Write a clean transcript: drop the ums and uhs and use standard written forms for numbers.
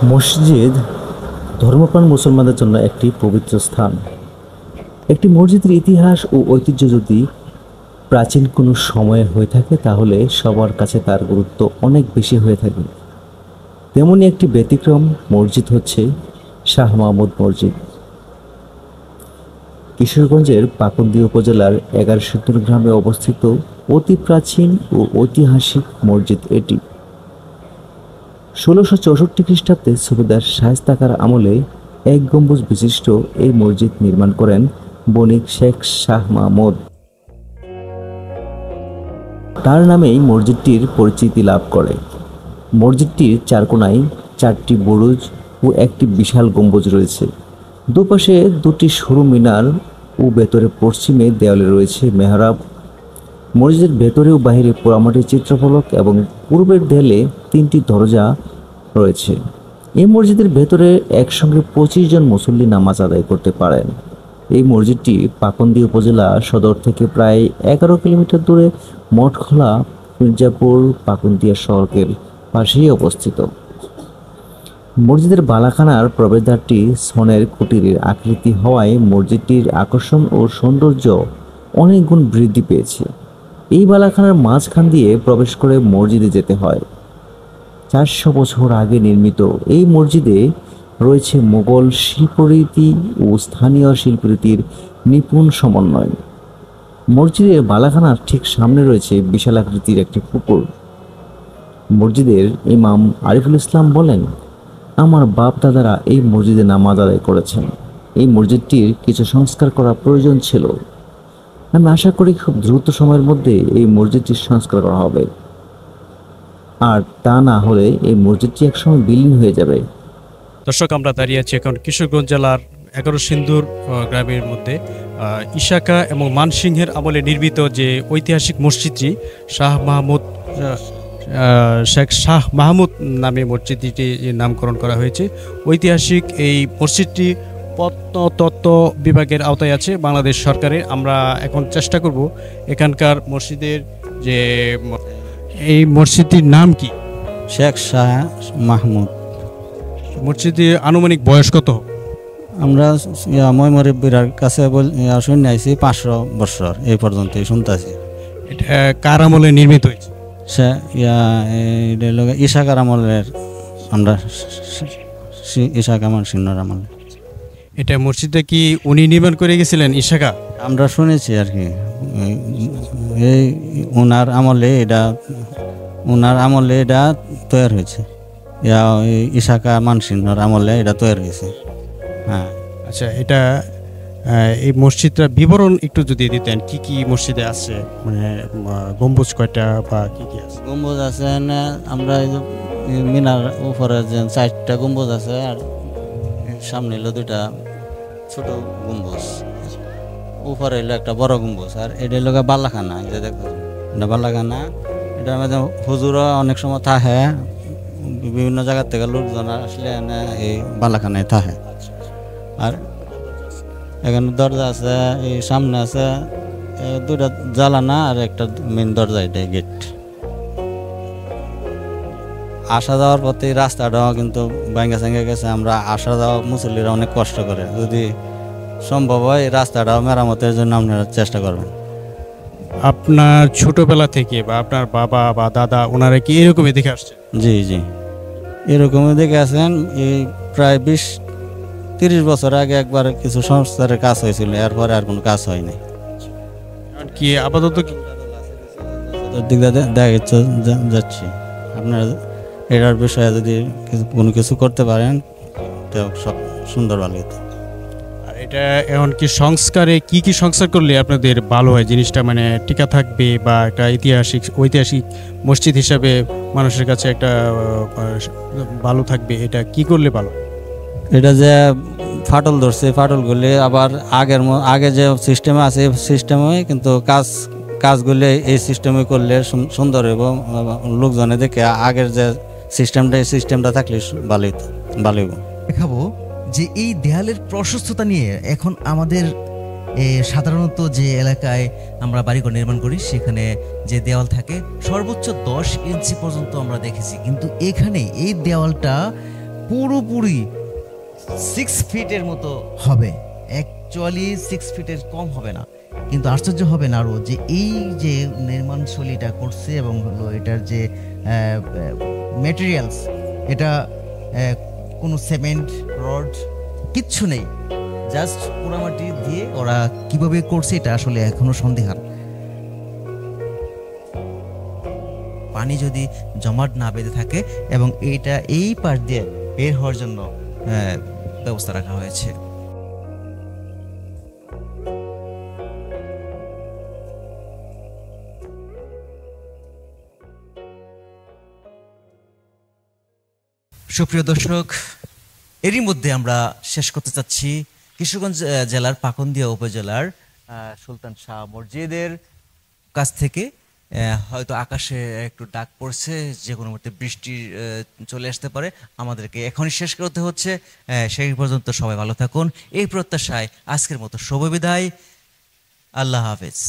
মসজিদ ধর্মপ্রাণ মুসলমানদের জন্য একটি পবিত্র স্থান। একটি মসজিদের ইতিহাস ও ঐতিহ্য যদি প্রাচীন কোনো সময়ে হয়ে থাকে তাহলে সবার কাছে তার গুরুত্ব অনেক বেশি হয়ে থাকে। তেমনই একটি ব্যতিক্রম মসজিদ হচ্ছে শাহ মাহমুদ মসজিদ। কিশোরগঞ্জের পাকুন্দি উপজেলার 11 গ্রামে অবস্থিত অতি প্রাচীন ও ঐতিহাসিক মসজিদ এটি। 1664 খ্রিস্টাব্দে সুবেদার শায়েস্তা খাঁর আমলে এক গম্বুজ বিশিষ্ট এই মসজিদ নির্মাণ করেন বণিক শেখ শাহ মাহমুদ। তার নামেই মসজিদটির পরিচিতি লাভ করে। মসজিদটির চার কোণায় 4টি বুরুজ ও একটি বিশাল গম্বুজ রয়েছে। দুপাশে 2টি সরু মিনার ও ভেতরে পশ্চিমে দেওয়ালে রয়েছে মেহরাব। মসজিদের ভেতরে ও বাহিরে পোড়ামাটির চিত্রফলক এবং পূর্বের দেয়ালে 3টি দরজা রয়েছে। এই মসজিদের ভেতরে একসঙ্গে 25 জন মুসল্লি নামাজ আদায় করতে পারেন। এই মসজিদটি পাকুন্দি উপজেলা সদর থেকে প্রায় 11 কিলোমিটার দূরে মঠখোলা মির্জাপুর পাকুন্দিয়া সড়কের পাশেই অবস্থিত। মসজিদের বালাখানার প্রবেশদ্বারটি সোনের কুটিরের আকৃতি হওয়ায় মসজিদটির আকর্ষণ ও সৌন্দর্য অনেক গুণ বৃদ্ধি পেয়েছে। এই বালাখানার মাঝখান দিয়ে প্রবেশ করে মসজিদে যেতে হয়। 400 বছর আগে নির্মিত এই মসজিদে রয়েছে মোগল শিল্পরীতি ও স্থানীয় শিল্পরীতির নিপুণ সমন্বয়। মসজিদের বালাখানার ঠিক সামনে রয়েছে বিশাল আকৃতির একটি পুকুর। মসজিদের ইমাম আরিফুল ইসলাম বলেন, আমার বাপ দাদারা এই মসজিদে নামাজ আদায় করেছেন। এই মসজিদটির কিছু সংস্কার করা প্রয়োজন ছিল। আমি আশা করি খুব দ্রুত সময়ের মধ্যে এই মসজিদটির সংস্কার করা হবে, আর তা না হলে এই মসজিদটি একসময় বিলীন হয়ে যাবে। দর্শক, আমরা দাঁড়িয়ে আছি এখন কিশোরগঞ্জ জেলার 11 সিন্দুর গ্রামের মধ্যে ইশাকা এবং মানসিংহের আমলে নির্মিত যে ঐতিহাসিক মসজিদটি শেখ শাহ মাহমুদ নামে মসজিদটি নামকরণ করা হয়েছে। ঐতিহাসিক এই মসজিদটি প্রত্নতত্ত্ব বিভাগের আওতায় আছে বাংলাদেশ সরকারের। আমরা এখন চেষ্টা করব এখানকার মসজিদের যে এই মসজিদটির নাম কি? শেখ শাহ মাহমুদ। মসজিদের আনুমানিক বয়স কত? আমরা ময়মরিবির কাছে শুনে আইছি 500 বছর এই পর্যন্ত শুনতেছি। এটা কার আমলে নির্মিত হয়েছে? সে ইশাকার আমলের, আমরা ইশাকা মানসিংহের আমলে। এটা মসজিদটা কি উনি নির্মাণ করে গেছিলেন ইশাকা? আমরা শুনেছি আর কি, এই ওনার আমলে এটা তৈরি হয়েছে। ইশাকা মানসিংহের আমলে এটা তৈরি হয়েছে। হ্যাঁ, আচ্ছা, এটা এই মসজিদটার বিবরণ একটু যদি দিতেন, কি কি মসজিদে আছে, মানে গম্বুজ কয়টা বা কি কি আছে? গম্বুজ আছে না, আমরা মিনার উপরে যে 4টা গম্বুজ আছে, আর সামনে হলো 2টা ছোট গম্বুজ, উপরে হলো একটা বড় গম্বুজ, আর এটা হলো বালাখানা। যে দেখো এটা বালাখানা, এটার মধ্যে হুজুরও অনেক সময় থাকে, বিভিন্ন জায়গা থেকে লোকজন আসলে এই বালাখানায় থাকে। আর এখানে দরজা আছে, এই সামনে আছে 2টা জ্বালানা আর একটা মেন দরজা, এটা গেট। আসা যাওয়ার পথে রাস্তাটাও কিন্তু ভাঙ্গা সাঙ্গা গেছে। আমরা আসা যাওয়া মুসল্লিরা অনেক কষ্ট করে। যদি সম্ভব হয় রাস্তাটাও মেরামতের জন্য আপনারা চেষ্টা করবেন। আপনার ছোটবেলা থেকে বা আপনার বাবা বা দাদা ওনারা কি এরকমই দেখে আসছে? জি জি, এরকমই দেখে আসেন। এই প্রায় 20-30 বছর আগে একবার কিছু সংস্কারের কাজ হয়েছিল, এরপরে আর কোনো কাজ হয়নি। কি আপাতত দিক দেখা যাচ্ছি। আপনার এটার বিষয়ে যদি কোনো কিছু করতে পারেন তো সব সুন্দর ভালো হতো। আর এটা এখন কি সংস্কারে কি কি সংস্কার করলে আপনাদের ভালো হয়, জিনিসটা মানে টিকা থাকবে বা একটা ঐতিহাসিক মসজিদ হিসাবে মানুষের কাছে একটা ভালো থাকবে? এটা কি করলে ভালো? এটা যে ফাটল ধরছে, ফাটলগুলি আবার আগে যে সিস্টেমে আছে এই সিস্টেমে, কিন্তু কাজগুলি এই সিস্টেমে করলে সুন্দর এবং লোকজনে দেখে আগের যে সিস্টেমটা থাকলে ভালো হইব। দেখাবো যে এই দেয়ালের প্রশস্ততা নিয়ে এখন আমাদের সাধারণত যে এলাকায় আমরা বাড়িঘর নির্মাণ করি সেখানে যে দেওয়াল থাকে সর্বোচ্চ 10 ইঞ্চি পর্যন্ত আমরা দেখেছি, কিন্তু এখানে এই দেওয়ালটা পুরোপুরি 6 ফিটের মতো হবে, অ্যাকচুয়ালি 6 ফিটের কম হবে না। কিন্তু আশ্চর্য হবে না আরও যে এই যে নির্মাণ শৈলীটা করছে এবং হলো এটার যে মেটেরিয়ালস, এটা কোনো সিমেন্ট রড কিচ্ছু নেই, জাস্ট পোড়ামাটি দিয়ে ওরা কিভাবে করছে এটা আসলে এখনো সন্দেহান। পানি যদি জমাট না বেঁধে থাকে এবং এইটা এই পাশ দিয়ে বের হওয়ার জন্য ব্যবস্থা রাখা হয়েছে। সুপ্রিয় দর্শক, এরই মধ্যে আমরা শেষ করতে চাচ্ছি কিশোরগঞ্জ জেলার পাকুন্দিয়া উপজেলার সুলতান শাহ মসজিদের কাছ থেকে। হয়তো আকাশে একটু ডাক পড়ছে, যে কোনো মুহূর্তে বৃষ্টি চলে আসতে পারে, আমাদেরকে এখনই শেষ করতে হচ্ছে। সেই পর্যন্ত সবাই ভালো থাকুন এই প্রত্যাশায় আজকের মতো শুভ বিদায়। আল্লাহ হাফেজ।